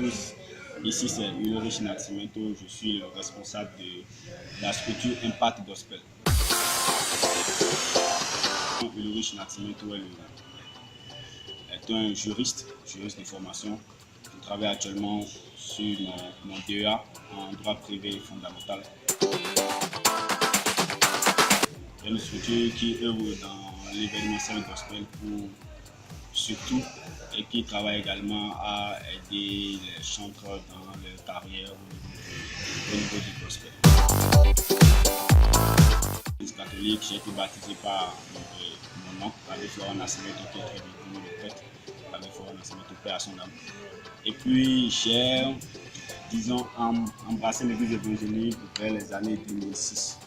tous. Ici, c'est Ulrich Nascimento. Je suis le responsable de la structure Impact Gospel. Ulrich Nascimento est un juriste de formation. Je travaille actuellement sur mon DEA en droit privé fondamental. C'est une structure qui œuvre dans l'événementiel gospel pour surtout et qui travaille également à aider les chanteurs dans leur carrière au niveau du gospel. L'église catholique, j'ai été baptisé par mon oncle, Abbé Florent Nascimento, qui est très connu, le prêtre, Abbé Florent Nascimento, paix à son âme. Et puis j'ai, disons, embrassé l'église évangélique vers les années 2006.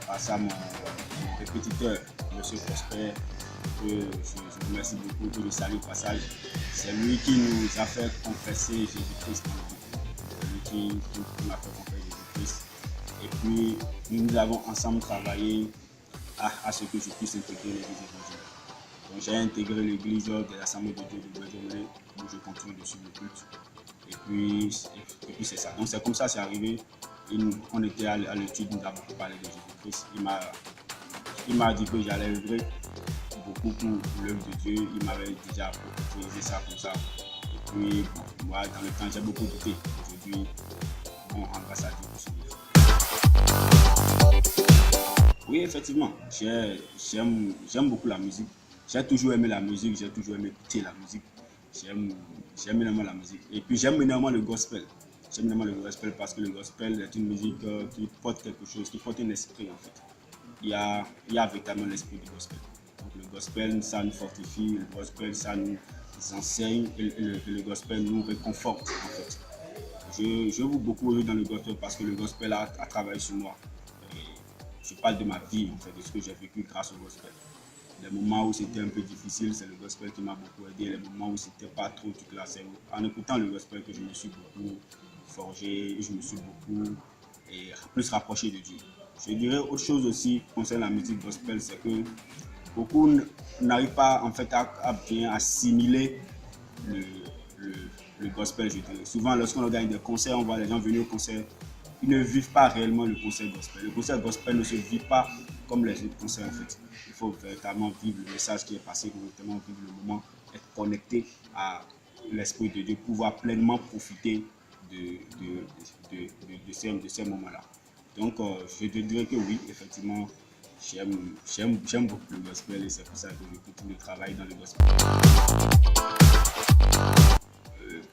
Grâce à mon répétiteur, M. Prosper, que je remercie beaucoup, que le salue au passage. C'est lui qui nous a fait confesser Jésus-Christ dans notre vie. C'est lui qui m'a fait confesser Jésus-Christ. Et puis, nous avons ensemble travaillé à ce que je puisse intégrer l'église évangélique. Donc, j'ai intégré l'église des Assemblées de Dieu de Guadeloupe, où je continue de suivre le culte. Et puis c'est ça. Donc, c'est comme ça, c'est arrivé. On était à l'étude, nous avons beaucoup parlé de Jésus-Christ. Il m'a dit que j'allais œuvrer beaucoup pour l'œuvre de Dieu. Il m'avait déjà proposé ça comme ça. Et puis, moi, dans le temps, j'ai beaucoup douté. Aujourd'hui, grâce à Dieu, je suis libre. Oui, effectivement, j'aime beaucoup la musique. J'ai toujours aimé la musique, j'ai toujours aimé écouter la musique. J'aime énormément la musique. Et puis, j'aime énormément le gospel. J'aime énormément le gospel parce que le gospel est une musique qui porte quelque chose, qui porte un esprit en fait. Il y a véritablement l'esprit du gospel. Donc le gospel, ça nous fortifie, le gospel, ça nous enseigne et le gospel nous réconforte en fait. Je vous beaucoup dans le gospel parce que le gospel a travaillé sur moi. Et je parle de ma vie en fait, de ce que j'ai vécu grâce au gospel. Les moments où c'était un peu difficile, c'est le gospel qui m'a beaucoup aidé. Les moments où c'était pas trop du classé. En écoutant le gospel que je me suis beaucoup forgé, je me suis beaucoup et plus rapproché de Dieu. Je dirais autre chose aussi concernant la musique gospel, c'est que beaucoup n'arrivent pas en fait à bien assimiler le gospel, je dirais. Souvent, lorsqu'on organise des concerts, on voit les gens venir au concert, ils ne vivent pas réellement le concert gospel. Le concert gospel ne se vit pas comme les autres concerts en fait. Il faut véritablement vivre le message qui est passé, véritablement vivre le moment, être connecté à l'Esprit de Dieu, pouvoir pleinement profiter de ces moments-là. Donc, je te dirais que oui, effectivement, j'aime beaucoup le gospel et c'est pour ça que je continue de travailler dans le gospel.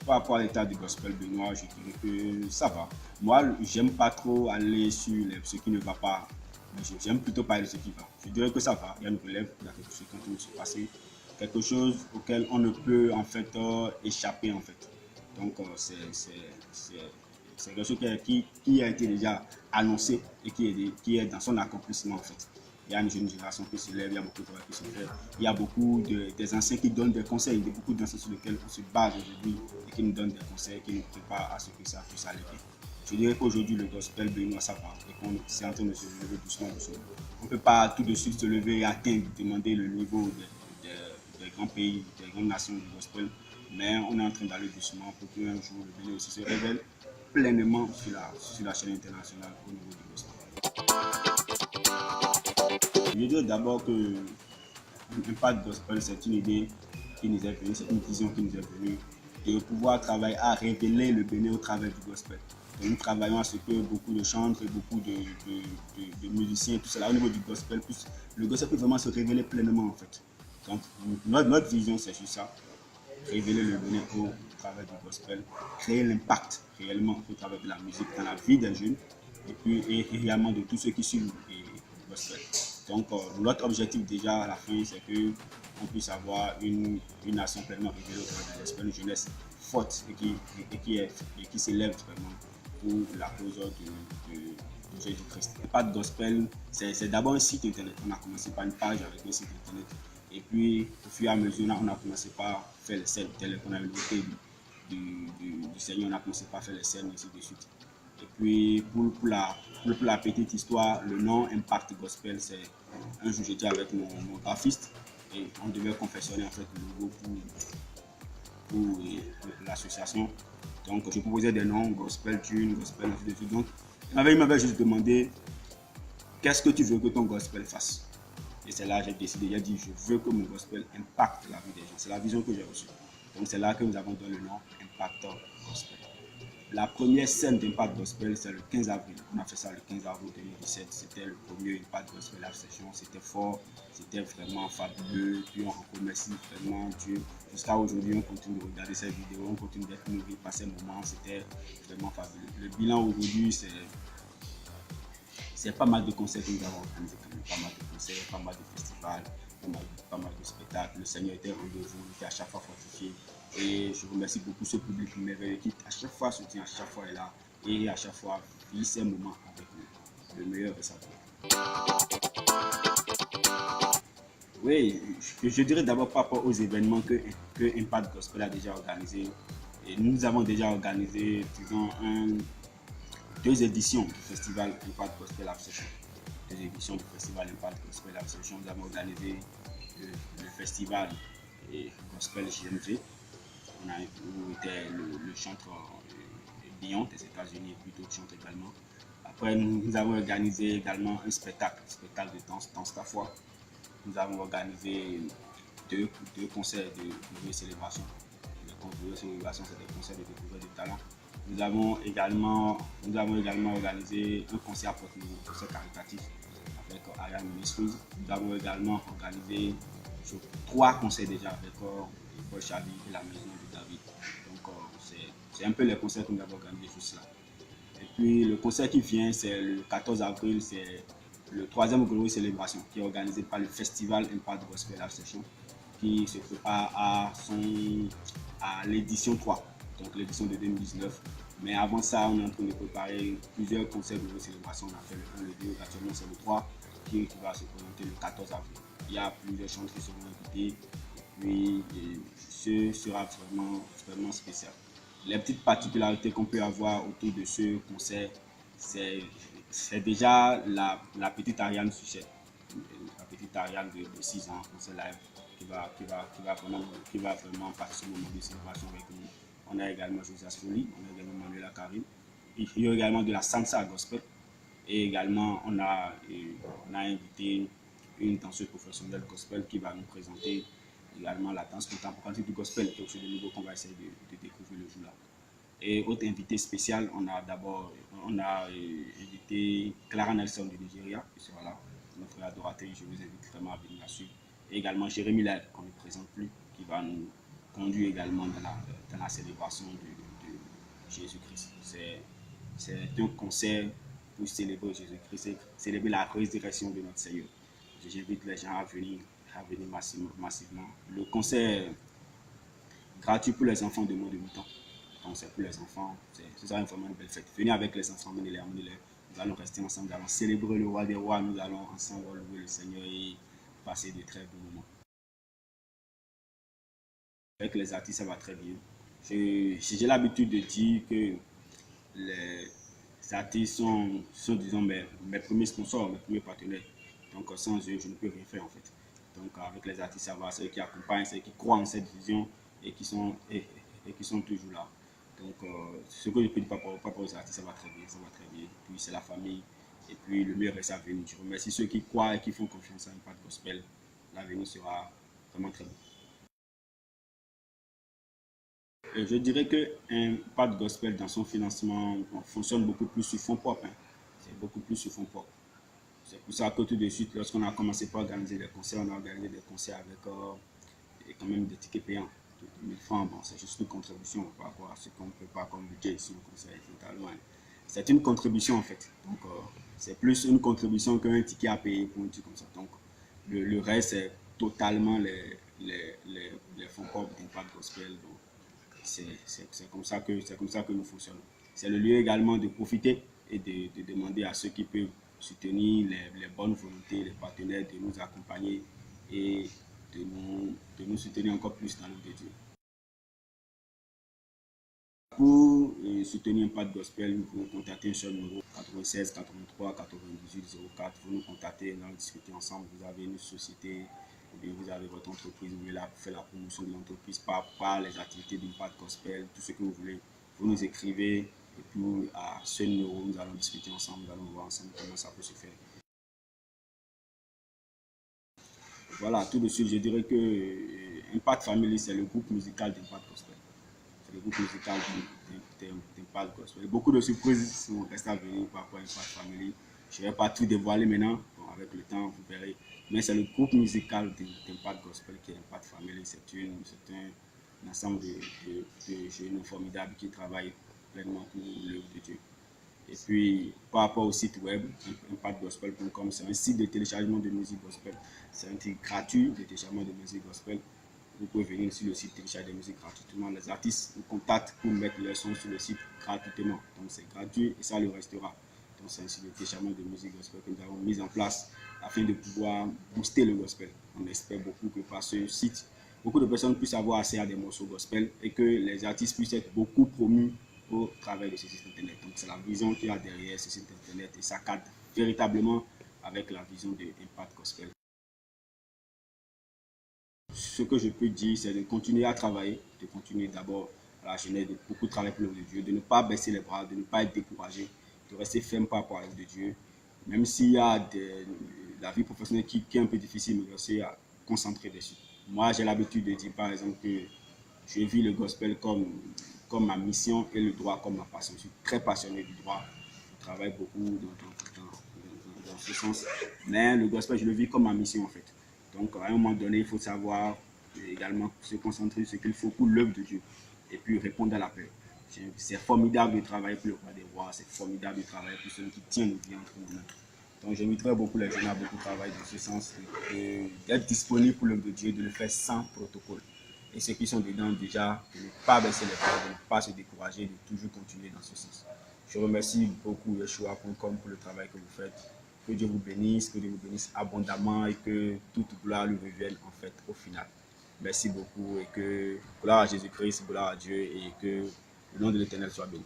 Par rapport à l'état du gospel Benoît, je dirais que ça va. Moi, j'aime pas trop aller sur ce qui ne va pas. J'aime plutôt parler de ce qui va. Je dirais que ça va. Il y a une relève, il y a quelque chose qui est en train de se passer. Quelque chose auquel on ne peut en fait échapper en fait. Donc c'est quelque chose qui a été déjà annoncé et qui est dans son accomplissement en fait. Il y a une jeune génération qui se lève, il y a beaucoup de travail qui se fait. Il y a beaucoup des anciens qui donnent des conseils, il y a beaucoup d'anciens sur lesquels on se base aujourd'hui et qui nous donnent des conseils, qui nous préparent à ce que ça puisse aller bien. Je dirais qu'aujourd'hui, le gospel Benoît, ça va et qu'on est en train de se lever doucement. On ne peut pas tout de suite se lever et atteindre, demander le niveau des grands pays, des grandes nations du gospel, mais on est en train d'aller doucement pour qu'un jour le Bénin aussi se révèle pleinement sur la chaîne internationale au niveau du gospel. Je dirais d'abord que l'impact gospel, c'est une idée qui nous est venue, c'est une vision qui nous est venue de pouvoir travailler à révéler le Bénin au travers du gospel. Donc, nous travaillons à ce que beaucoup de chantres et beaucoup de musiciens, tout cela au niveau du gospel, le gospel peut vraiment se révéler pleinement en fait. Donc notre vision c'est juste ça, révéler le Bénin au travers du gospel, créer l'impact réellement au travers de la musique dans la vie des jeunes et puis également de tous ceux qui suivent le gospel. Donc notre objectif déjà à la fin c'est qu'on puisse avoir une nation pleinement révélée au travers du gospel, une jeunesse forte et qui s'élève vraiment pour la cause de Jésus-Christ. Pas de gospel, c'est d'abord un site internet. On a commencé par une page avec un site internet. Et puis, au fur et à mesure, on a commencé par faire les scènes telles qu'on a eu du Seigneur, on a commencé par faire les scènes, ainsi de suite. Et puis, pour la petite histoire, le nom Impact Gospel, c'est un jour j'étais avec mon graphiste et on devait confectionner en fait le logo pour l'association. Donc, je proposais des noms, Gospel Tune, Gospel, ainsi de suite. Donc, il m'avait juste demandé qu'est-ce que tu veux que ton gospel fasse. Et c'est là que j'ai décidé, j'ai dit, je veux que mon gospel impacte la vie des gens. C'est la vision que j'ai reçue. Donc, c'est là que nous avons donné le nom Impactor Gospel. La première scène d'Impact Gospel, c'est le 15 avril. On a fait ça le 15 avril 2017. C'était le premier Impact Gospel Live Session. C'était fort, c'était vraiment fabuleux. Puis on remercie vraiment Dieu. Jusqu'à aujourd'hui, on continue de regarder cette vidéo, on continue d'être nourri par ces moments. C'était vraiment fabuleux. Le bilan aujourd'hui, c'est pas mal de concerts que nous avons organisés, pas mal de concerts, pas mal de festivals, pas mal de spectacles. Le Seigneur était au rendez-vous, il était à chaque fois fortifié. Et je remercie beaucoup ce public merveilleux qui à chaque fois soutient, à chaque fois est là et à chaque fois vit ces moments avec nous. Le meilleur de sa vie. Oui, je dirais d'abord par rapport aux événements que Impact Gospel a déjà organisé. Et nous avons déjà organisé, disons, deux éditions du festival Impact Gospel Absession. Deux éditions du festival Impact Gospel Absession. Nous avons organisé le festival Gospel JMV. Où était le chanteur Lyon des États-Unis et puis d'autres chanteurs également. Après, nous avons organisé également un spectacle de danse, Danse ta foi. Nous avons organisé deux concerts de célébration. Les célébrations, c'est des concerts de découverte de talent. Nous avons également organisé un concert un concert caritatif avec Ariane Ministries. Nous avons également organisé trois concerts déjà avec Paul Chavi et la maison de David. Donc c'est un peu les concerts que nous avons organisés juste là. Et puis le concert qui vient, c'est le 14 avril, c'est le troisième Glorieux Célébration qui est organisé par le festival Impact Gospel Session qui se prépare à l'édition 3, donc l'édition de 2019. Mais avant ça, on est en train de préparer plusieurs concerts de célébration. On a fait le 1, le 2, actuellement c'est le 3 qui va se présenter le 14 avril. Il y a plusieurs chanteurs qui seront invités. Puis ce sera vraiment spécial. Les petites particularités qu'on peut avoir autour de ce concert, c'est déjà la petite Ariane Suchet, la petite Ariane de 6 ans, concert live, qui va vraiment passer ce moment de célébration avec nous. On a également Josias Folie, on a également Manuela Karim. Il y a également de la salsa gospel. Et également, on a invité une danseuse professionnelle gospel qui va nous présenter également la danse contemporaine du gospel, qui est aussi de nouveau qu'on va essayer de découvrir le jour-là. Et autre invité spécial, on a invité Clara Nelson du Nigeria, qui sera là, notre adoratrice, je vous invite vraiment à venir la suivre. Et également Jérémy Lai, qu'on ne présente plus, qui va nous conduire également dans la célébration de Jésus-Christ. C'est un concert pour célébrer Jésus-Christ, célébrer la résurrection de notre Seigneur. J'invite les gens à venir massivement. Le concert gratuit pour les enfants de moins de 8 ans. Donc c'est pour les enfants, ce sera vraiment une belle fête. Venez avec les enfants, amenez-les. Nous allons rester ensemble, nous allons célébrer le roi des rois, nous allons ensemble louer le Seigneur et passer de très beaux moments. Avec les artistes, ça va très bien. J'ai l'habitude de dire que les artistes sont disons, mes premiers sponsors, mes premiers partenaires. Donc sans eux, je ne peux rien faire en fait. Donc avec les artistes, ça va, c'est eux qui accompagnent, c'est eux qui croient en cette vision et qui sont toujours là. Donc ce que je peux dire par rapport aux artistes, ça va très bien, ça va très bien. Puis c'est la famille et puis le meilleur reste à venir. Je remercie ceux qui croient et qui font confiance à Impact Gospel. L'avenir sera vraiment très bon. Je dirais que Impact Gospel, dans son financement, fonctionne beaucoup plus sur fonds propres. Hein. C'est beaucoup plus sur fonds propres. C'est pour ça que tout de suite, lorsqu'on a commencé par organiser des concerts, on a organisé des concerts avec quand même des tickets payants de 1000 francs. Bon, c'est juste une contribution par rapport à ce qu'on ne peut pas comme budget sur un concert totalement. C'est une contribution en fait. Donc, c'est plus une contribution qu'un ticket à payer pour un truc comme ça. Donc, le reste, c'est totalement les fonds propres d'Impact Gospel. Donc, c'est comme ça que nous fonctionnons. C'est le lieu également de profiter et de demander à ceux qui peuvent soutenir les bonnes volontés, les partenaires, de nous accompagner et de nous soutenir encore plus dans l'œuvre de Dieu. Pour soutenir Impact Gospel, vous pouvez contacter un seul numéro 96 83 98 04. Vous nous contactez, nous allons discuter ensemble. Vous avez une société, vous avez votre entreprise, vous voulez faire la promotion de l'entreprise par les activités d'Impact Gospel, tout ce que vous voulez, vous nous écrivez et puis à ce numéro, nous allons discuter ensemble, nous allons voir ensemble comment ça peut se faire. Voilà, tout de suite, je dirais que Impact Family, c'est le groupe musical d'Impact Gospel. C'est le groupe musical d'Impact Gospel. Beaucoup de surprises sont restées à venir par rapport à Impact Family. Je ne vais pas tout dévoiler maintenant. Bon, avec le temps, vous verrez. Mais c'est le groupe musical d'Impact Gospel qui est Impact Family. C'est un ensemble de jeunes formidables qui travaillent pleinement pour l'œuvre de Dieu. Et puis, par rapport au site web, impactgospel.com, c'est un site de téléchargement de musique gospel. C'est un site gratuit de téléchargement de musique gospel. Vous pouvez venir sur le site télécharger des musiques gratuitement. Les artistes vous contactent pour mettre leurs sons sur le site gratuitement. Donc, c'est gratuit et ça le restera. Donc, c'est un site de téléchargement de musique gospel que nous avons mis en place afin de pouvoir booster le gospel. On espère beaucoup que par ce site, beaucoup de personnes puissent avoir accès à des morceaux gospel et que les artistes puissent être beaucoup promus au travers de ce site internet. Donc c'est la vision qu'il y a derrière ce site internet et ça cadre véritablement avec la vision de Impact Gospel. Ce que je peux dire, c'est de continuer à travailler, de continuer d'abord à la jeunesse, de beaucoup travailler pour l'œuvre de Dieu, de ne pas baisser les bras, de ne pas être découragé, de rester ferme par rapport à l'œuvre de Dieu. Même s'il y a la vie professionnelle qui est un peu difficile, mais aussi à concentrer dessus. Moi, j'ai l'habitude de dire par exemple que je vis le gospel comme ma mission et le droit comme ma passion. Je suis très passionné du droit. Je travaille beaucoup dans ce sens. Mais le gospel, je le vis comme ma mission en fait. Donc, à un moment donné, il faut savoir également se concentrer sur ce qu'il faut pour l'œuvre de Dieu et puis répondre à l'appel. C'est formidable de travailler pour le roi des rois, c'est formidable de travailler pour celui qui tient le bien entre nos mains. Donc, j'inviterai beaucoup les jeunes à beaucoup travailler dans ce sens, d'être disponible pour l'œuvre de Dieu, de le faire sans protocole. Et ceux qui sont dedans déjà, de ne pas baisser les bras, de ne pas se décourager, de toujours continuer dans ce sens. Je remercie beaucoup Yeshua.com pour le travail que vous faites. Que Dieu vous bénisse, que Dieu vous bénisse abondamment et que toute gloire lui revienne en fait au final. Merci beaucoup et que gloire à Jésus-Christ, gloire à Dieu et que le nom de l'Éternel soit béni.